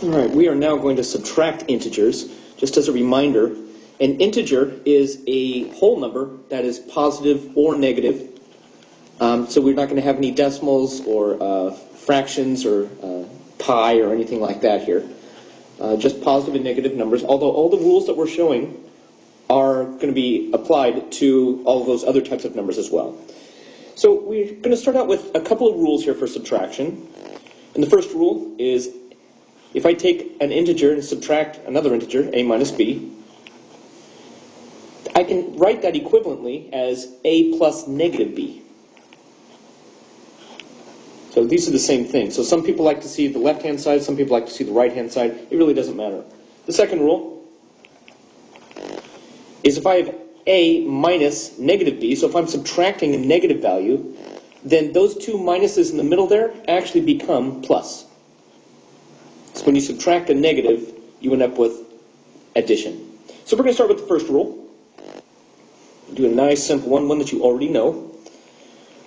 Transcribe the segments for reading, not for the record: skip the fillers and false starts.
All right, we are now going to subtract integers. Just as a reminder, an integer is a whole number that is positive or negative. So we're not going to have any decimals or fractions or pi or anything like that here. Just positive and negative numbers, although all the rules that we're showing are going to be applied to all of those other types of numbers as well. So we're going to start out with a couple of rules here for subtraction. And the first rule is, if I take an integer and subtract another integer, a minus b, I can write that equivalently as a plus negative b. So these are the same thing. So some people like to see the left-hand side, some people like to see the right-hand side. It really doesn't matter. The second rule is if I have a minus negative b, so if I'm subtracting a negative value, then those two minuses in the middle there actually become plus. So when you subtract a negative, you end up with addition. So we're going to start with the first rule. Do a nice simple one that you already know.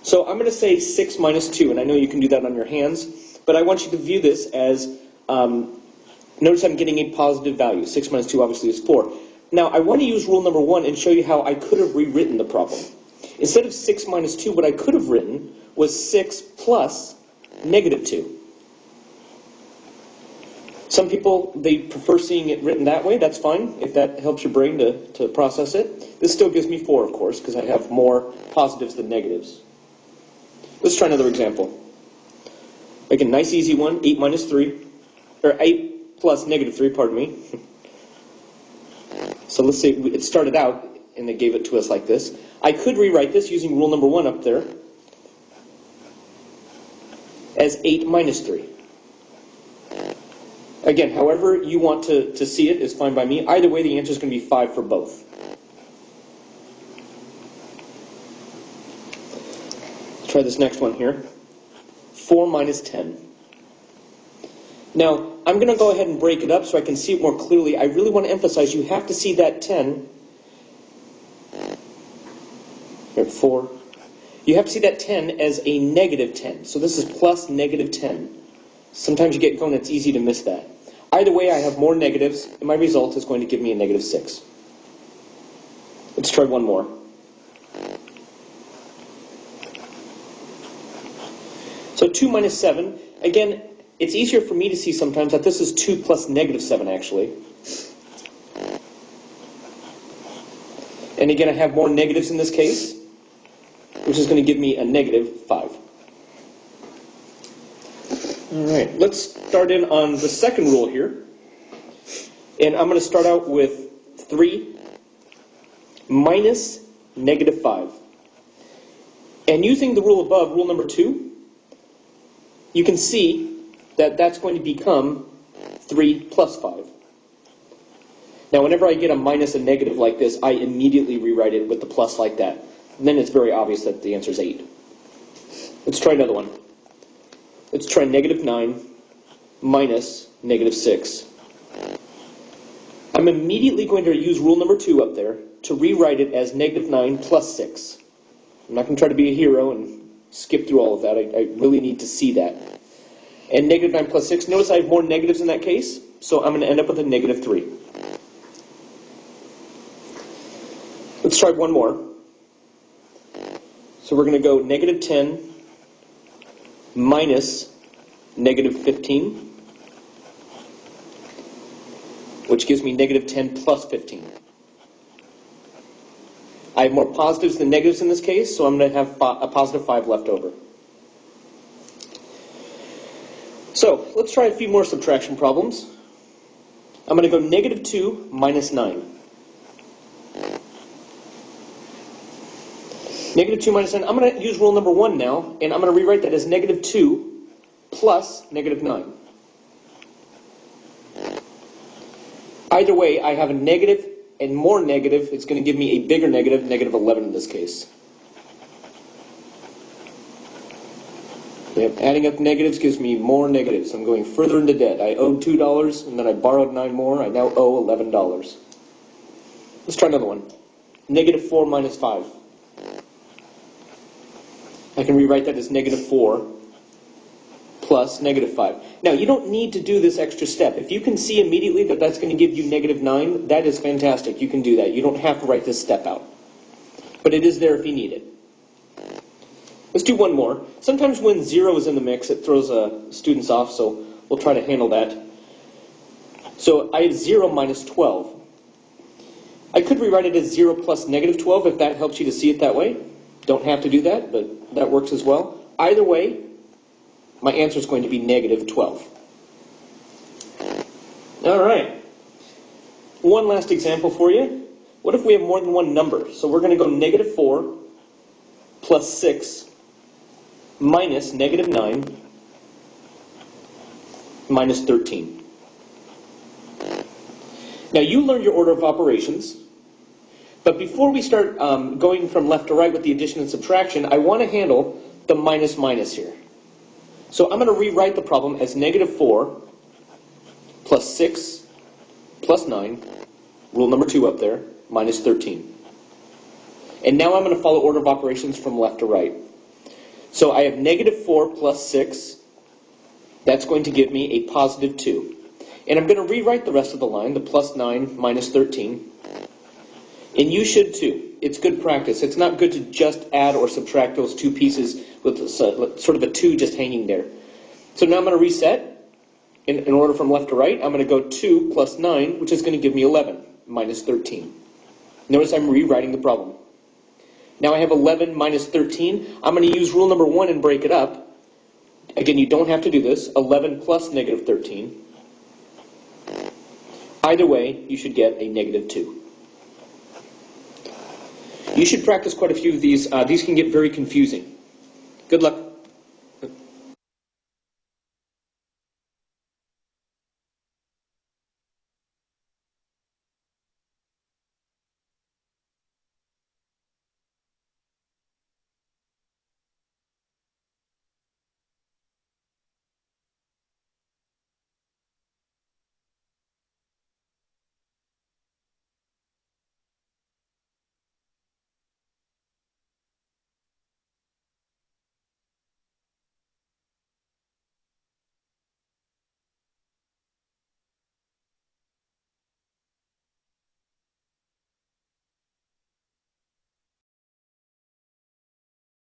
So I'm going to say 6 minus 2, and I know you can do that on your hands, but I want you to view this as, notice I'm getting a positive value. 6 minus 2 obviously is 4. Now I want to use rule number 1 and show you how I could have rewritten the problem. Instead of 6 minus 2, what I could have written was 6 plus negative 2. Some people, they prefer seeing it written that way. That's fine, if that helps your brain to process it. This still gives me 4, of course, because I have more positives than negatives. Let's try another example. Make a nice easy one, 8 minus 3, or 8 plus negative 3, pardon me. So let's say it started out and they gave it to us like this. I could rewrite this using rule number 1 up there as 8 minus 3. Again, however you want to see it is fine by me. Either way, the answer is going to be 5 for both. Let's try this next one here. 4 minus 10. Now, I'm going to go ahead and break it up so I can see it more clearly. I really want to emphasize you have to see that 10. Here, 4. You have to see that 10 as a negative 10. So this is plus negative 10. Sometimes you get going, it's easy to miss that. Either way, I have more negatives, and my result is going to give me a negative 6. Let's try one more. So 2 minus 7. Again, it's easier for me to see sometimes that this is 2 plus negative 7, actually. And again, I have more negatives in this case, which is going to give me a negative 5. All right, let's start in on the second rule here. And I'm going to start out with 3 minus negative 5. And using the rule above, rule number 2, you can see that that's going to become 3 plus 5. Now, whenever I get a minus a negative like this, I immediately rewrite it with the plus like that. And then it's very obvious that the answer is 8. Let's try another one. Let's try negative 9 minus negative 6. I'm immediately going to use rule number 2 up there to rewrite it as negative 9 plus 6. I'm not going to try to be a hero and skip through all of that. I really need to see that. And negative 9 plus 6, notice I have more negatives in that case, so I'm going to end up with a negative 3. Let's try one more. So we're going to go negative 10 minus negative 15, which gives me negative 10 plus 15. I have more positives than negatives in this case, so I'm going to have a positive 5 left over. So let's try a few more subtraction problems. I'm going to go negative 2 minus 9. Negative 2 minus 9. I'm going to use rule number 1 now, and I'm going to rewrite that as negative 2 plus negative 9. Either way, I have a negative and more negative. It's going to give me a bigger negative, negative 11 in this case. Yep, adding up negatives gives me more negatives. I'm going further into debt. I owed $2, and then I borrowed 9 more. I now owe $11. Let's try another one. Negative 4 minus 5. I can rewrite that as negative 4 plus negative 5. Now, you don't need to do this extra step. If you can see immediately that that's going to give you negative 9, that is fantastic. You can do that. You don't have to write this step out. But it is there if you need it. Let's do one more. Sometimes when 0 is in the mix, it throws students off, so we'll try to handle that. So I have 0 minus 12. I could rewrite it as 0 plus negative 12 if that helps you to see it that way. Don't have to do that, but that works as well. Either way, my answer is going to be negative 12. All right. One last example for you. What if we have more than one number? So we're going to go negative 4 plus 6 minus negative 9 minus 13. Now, you learned your order of operations, but before we start going from left to right with the addition and subtraction, I want to handle the minus minus here. So I'm going to rewrite the problem as negative 4 plus 6 plus 9, rule number 2 up there, minus 13. And now I'm going to follow order of operations from left to right. So I have negative 4 plus 6. That's going to give me a positive 2. And I'm going to rewrite the rest of the line, the plus 9 minus 13. And you should too. It's good practice. It's not good to just add or subtract those two pieces with sort of a 2 just hanging there. So now I'm going to reset in order from left to right. I'm going to go 2 plus 9, which is going to give me 11 minus 13. Notice I'm rewriting the problem. Now I have 11 minus 13. I'm going to use rule number 1 and break it up. Again, you don't have to do this. 11 plus negative 13. Either way, you should get a negative 2. You should practice quite a few of these. These can get very confusing. Good luck.